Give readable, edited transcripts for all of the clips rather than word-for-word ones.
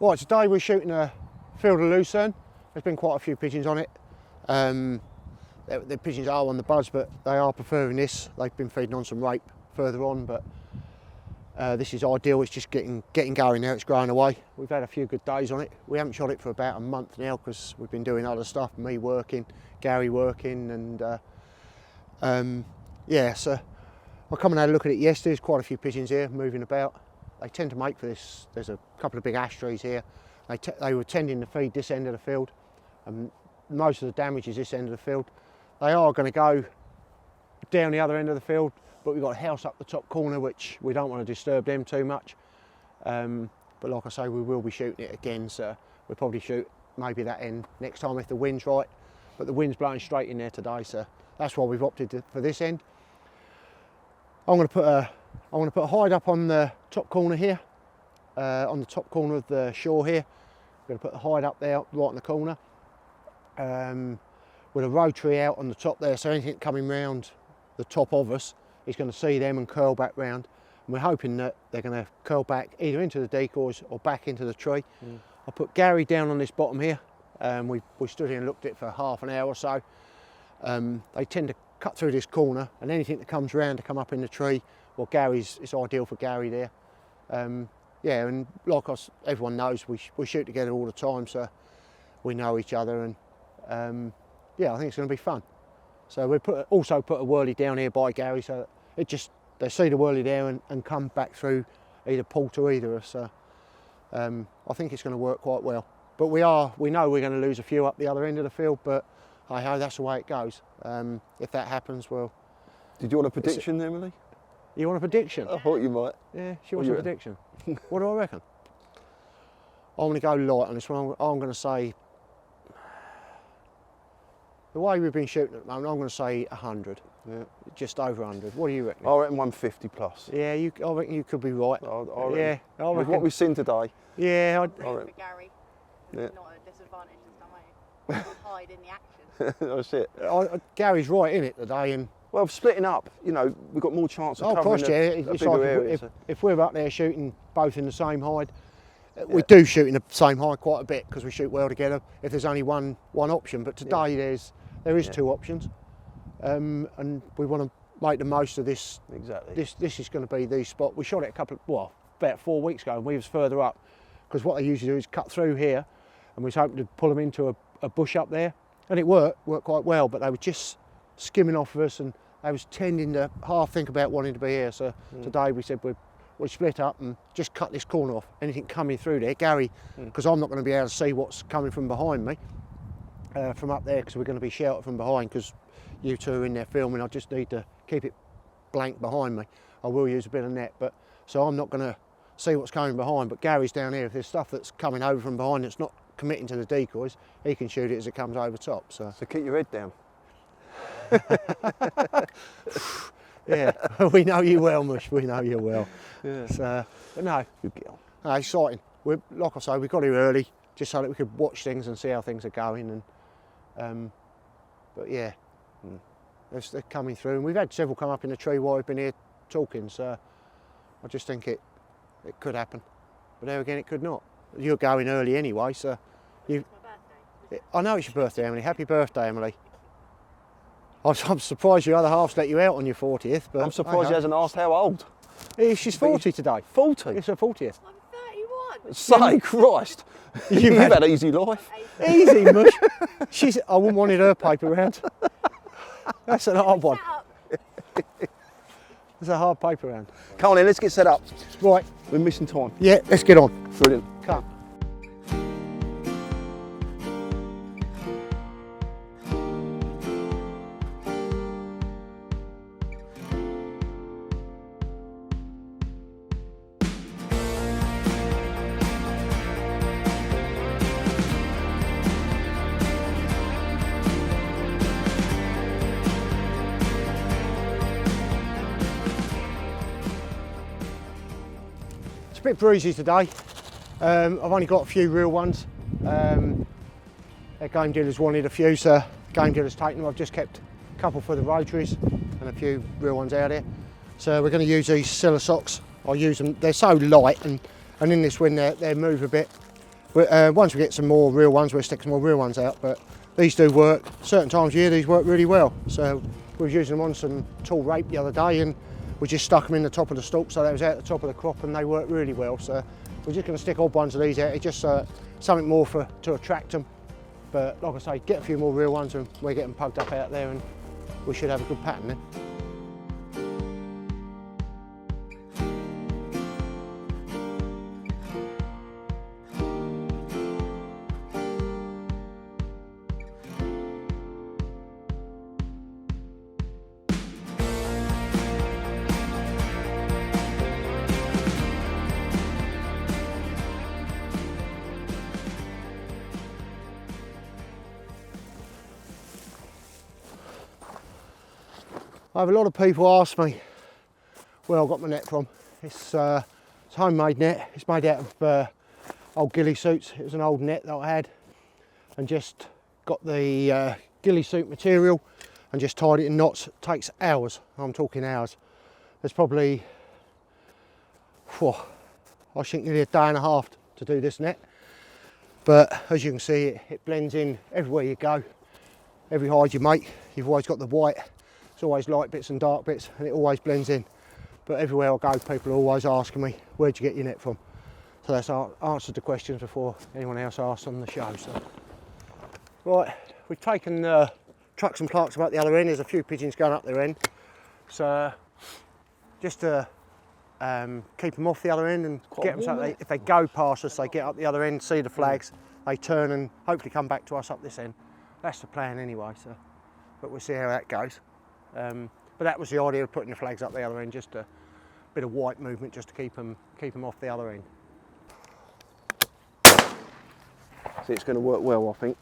Right, today we're shooting a field of Lucerne. There's been quite a few pigeons on it. The pigeons are on the buzz, but they are preferring this. They've been feeding on some rape further on, but this is ideal. It's just getting going now. It's growing away. We've had a few good days on it. We haven't shot it for about a month now because we've been doing other stuff. Me working, Gary working, and yeah. So I come and had a look at it yesterday. There's quite a few pigeons here moving about. They tend to make for this. There's a couple of big ash trees here. They were tending to feed this end of the field, and most of the damage is this end of the field. They are going to go down the other end of the field, but we've got a house up the top corner which we don't want to disturb them too much. But like I say, we will be shooting it again, so we'll probably shoot maybe that end next time if the wind's right. But the wind's blowing straight in there today, so that's why we've opted for this end. I'm going to put a hide up on the top corner here, on the top corner of the shore here. I'm going to put the hide up there, right in the corner, with a rotary out on the top there, so anything coming round the top of us is going to see them and curl back round. And we're hoping that they're going to curl back either into the decoys or back into the tree. I put Gary down on this bottom here. We stood here and looked at it for half an hour or so. They tend to cut through this corner, and anything that comes round to come up in the tree, well, it's ideal for Gary there. Yeah, and like everyone knows, we shoot together all the time, so we know each other, and yeah, I think it's going to be fun. So we also put a whirly down here by Gary, so they see the whirly there and come back through, either pull to either of us. So I think it's going to work quite well. But we know we're going to lose a few up the other end of the field, but hey ho, that's the way it goes. If that happens, well. Did you want a prediction, Emily? You want a prediction? I thought you might. Yeah, she wants a prediction. What do I reckon? I'm going to go light on this one. I'm going to say, the way we've been shooting at the moment, I'm going to say 100. Yeah. Just over 100. What do you reckon? I reckon 150 plus. Yeah, I reckon you could be right. I reckon. Yeah, I reckon. With what we've seen today. Yeah, I reckon. For Gary, yeah. Not a disadvantage this time. Hide in the action. That's it. Gary's right in it today, and well, splitting up, you know, we've got more chance of covering it's like area, if we're up there shooting both in the same hide, we do shoot in the same hide quite a bit because we shoot well together. If there's only one option, but today there is two options, and we want to make the most of this. Exactly. This is going to be the spot. We shot it about 4 weeks ago, and we was further up because what they usually do is cut through here, and we was hoping to pull them into a bush up there, and it worked quite well. But they were just skimming off of us, and they was tending to half think about wanting to be here. So today we said we'd split up and just cut this corner off. Anything coming through there, Gary, because I'm not going to be able to see what's coming from behind me, from up there, because we're going to be sheltered from behind because you two are in there filming. I just need to keep it blank behind me. I will use a bit of net, but so I'm not going to see what's coming behind, but Gary's down here. If there's stuff that's coming over from behind that's not committing to the decoys, he can shoot it as it comes over top. So keep your head down. Yeah, we know you well, Mush. We know you well. Yeah. So, but no, exciting. Like I say, we got here early just so that we could watch things and see how things are going. And but yeah, they're coming through, and we've had several come up in the tree while we've been here talking. So I just think it could happen, but there again, it could not. You're going early anyway, so you. It's my birthday. I know it's your birthday, Emily. Happy birthday, Emily. I'm surprised your other half's let you out on your 40th, but I'm surprised he hasn't asked how old. She's 40 today. 40? It's her 40th. I'm 31. Say Christ! You've had an easy life. Easy, Mush. I wouldn't wanted her paper round. That's a hard one. It's a hard paper round. Come on then, let's get set up. Right. We're missing time. Yeah, let's get on. Brilliant. Come. Bit breezy today. I've only got a few real ones. Our game dealers wanted a few, so game dealers taken them. I've just kept a couple for the rotaries and a few real ones out here. So we're going to use these Silla socks. I use them, they're so light, and in this wind they move a bit. Once we get some more real ones, we'll stick some more real ones out, but these do work. Certain times of year, these work really well. So we was using them on some tall rape the other day, and we just stuck them in the top of the stalk, so they was out the top of the crop, and they worked really well. So we're just going to stick odd ones of these out. It's just something more to attract them. But like I say, get a few more real ones, and we'll get them pugged up out there, and we should have a good pattern then. I have a lot of people ask me where I got my net from. It's a homemade net. It's made out of old ghillie suits. It was an old net that I had, and just got the ghillie suit material and just tied it in knots. It takes hours. I'm talking hours. There's probably, I think nearly a day and a half to do this net. But as you can see, it blends in everywhere you go. Every hide you make, you've always got the white. It's always light bits and dark bits, and it always blends in. But everywhere I go, people are always asking me, where'd you get your net from? So that's answered the questions before anyone else asks on the show. So. Right, we've taken trucks and clarks about the other end. There's a few pigeons going up their end. So just to keep them off the other end and get them so if they go past us, they get up the other end, see the flags, they turn and hopefully come back to us up this end. That's the plan anyway, so, but we'll see how that goes. But that was the idea of putting the flags up the other end, just a bit of white movement just to keep them off the other end. See, it's going to work well, I think.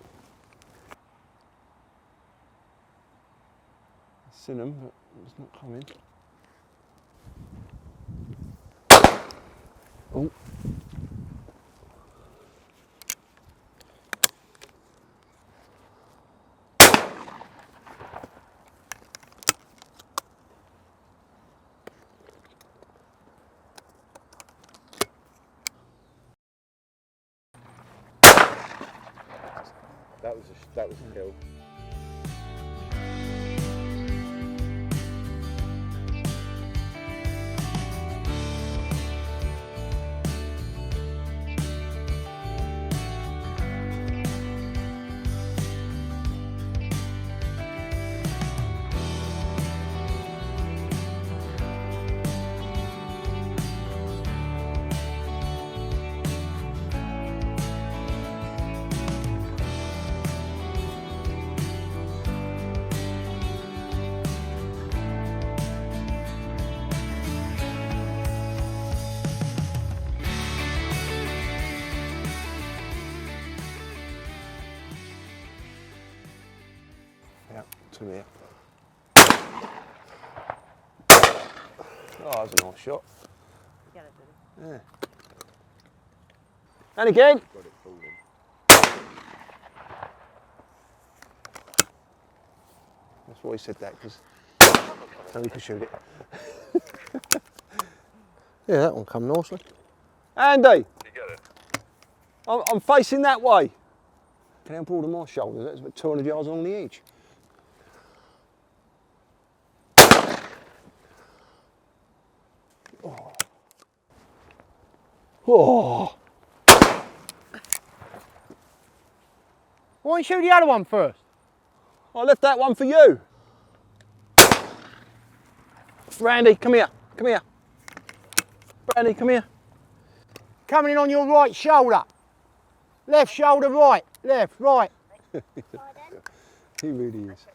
I've seen them, but it's not coming. Oh. That was a kill. To here. Oh, that was a nice shot. Yeah, that did it. Yeah. And again. Got it falling. That's why he said that, because so we could shoot it. Yeah, that one come nicely. Andy! You get it? I'm facing that way. Can I broaden my shoulders? That's about 200 yards along the edge. Oh. Why don't you shoot the other one first? I left that one for you. Randy, come here. Come here. Randy, come here. Coming in on your right shoulder. Left shoulder, right. Left, right. He really is.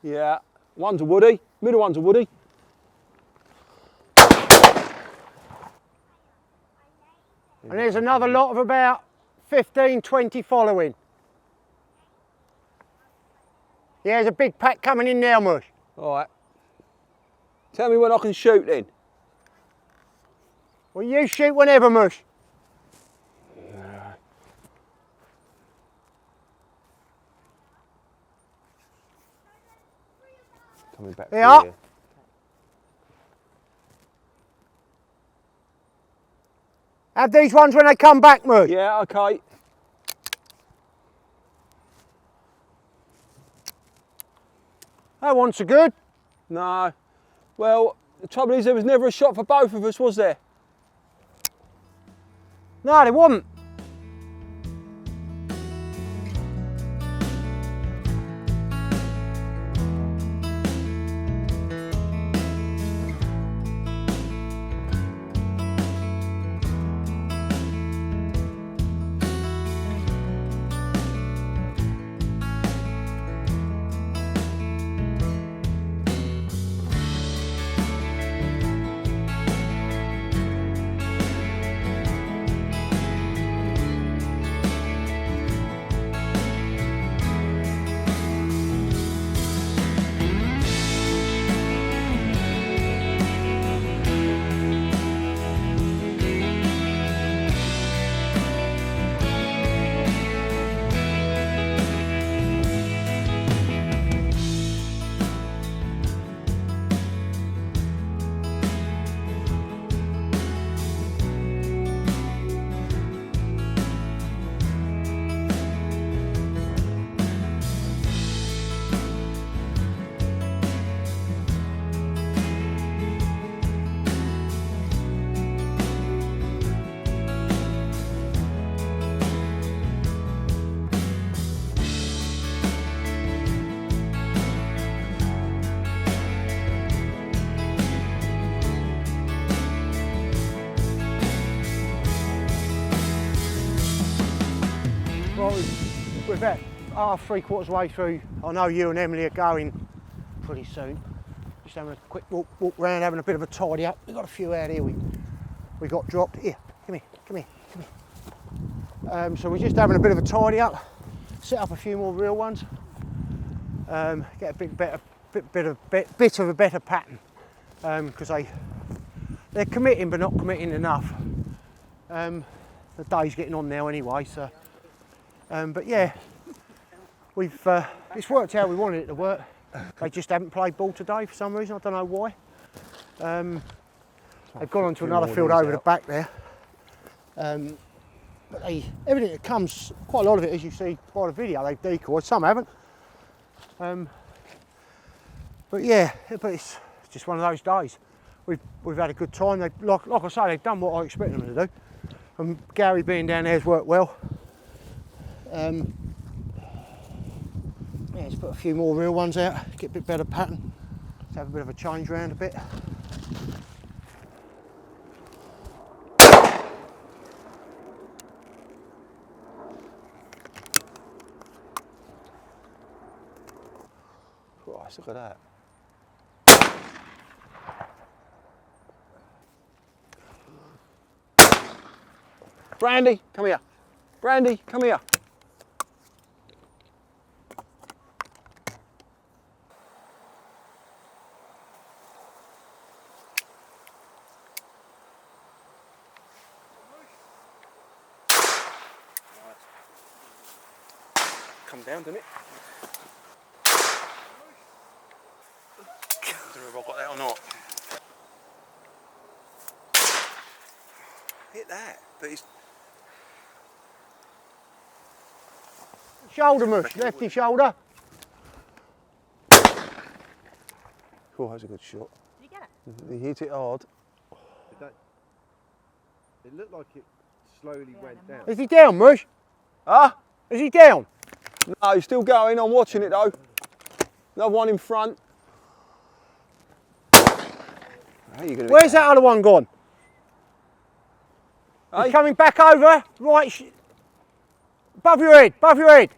Yeah, one's a woody, middle one's a woody. And there's another lot of about 15, 20 following. Yeah, there's a big pack coming in now, Mush. All right. Tell me when I can shoot then. Well, you shoot whenever, Mush. Coming back Yeah. here. Have these ones when they come back, Mush. Yeah, okay. That ones are good. No. Well, the trouble is there was never a shot for both of us, was there? No, they wasn't. Well, we're about half, 3/4 way through. I know you and Emily are going pretty soon. Just having a quick walk around, having a bit of a tidy up. We've got a few out here we got dropped. Here, come here. So we're just having a bit of a tidy up, set up a few more real ones, get a bit of a better pattern, because they're committing but not committing enough. The day's getting on now anyway, so. But yeah, it's worked how we wanted it to work. They just haven't played ball today for some reason, I don't know why. They've gone on to another field over the back there. But everything that comes, quite a lot of it, as you see by the video, they've decoyed, some haven't. But yeah, but it's just one of those days. We've had a good time. Like I say, they've done what I expected them to do. And Gary being down there has worked well. Yeah, let's put a few more real ones out, get a bit better pattern. Let's have a bit of a change round a bit. Christ, look at that. Brandy, come here. Brandy, come here. Come down, didn't it? I don't know if I've got that or not. Hit that, but it's... Shoulder, Mush, lefty shoulder. Oh, that's a good shot. Did you get it? He hit it hard. It looked like it slowly went down. Is he down, Mush? Huh? Is he down? No, he's still going. I'm watching it though. Another one in front. How are you gonna Where's that other one gone? Hey? He's coming back over, right, above your head, above your head.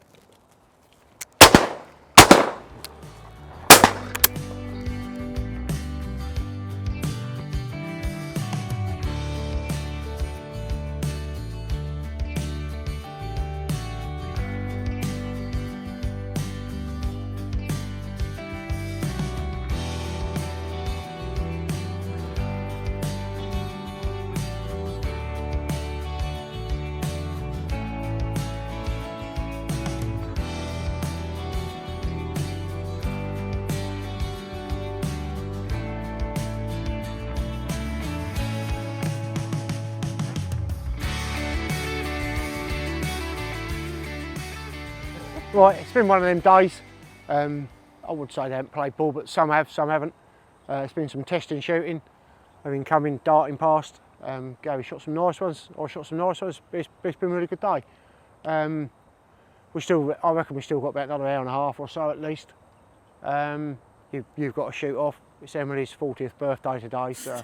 Right, it's been one of them days. I would say they haven't played ball, but some have, some haven't. It's been some testing shooting. I've been coming, darting past. Gary shot some nice ones, I shot some nice ones. It's been a really good day. I reckon we still got about another hour and a half or so at least. You've got to shoot off. It's Emily's 40th birthday today, so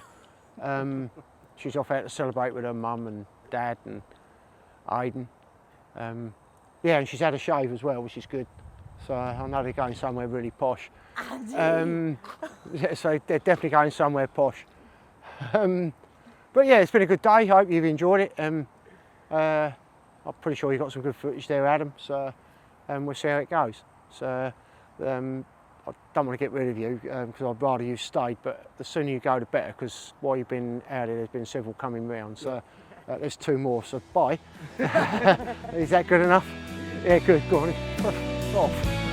she's off out to celebrate with her mum and dad and Aidan. Yeah, and she's had a shave as well, which is good. So I know they're going somewhere really posh. So they're definitely going somewhere posh. But yeah, it's been a good day. I hope you've enjoyed it. I'm pretty sure you got some good footage there, Adam. So we'll see how it goes. So I don't want to get rid of you because I'd rather you stayed. But the sooner you go, the better. Because while you've been out there, there's been several coming round. So there's 2 more. So bye. Is that good enough? Yeah, good. Go on. Off.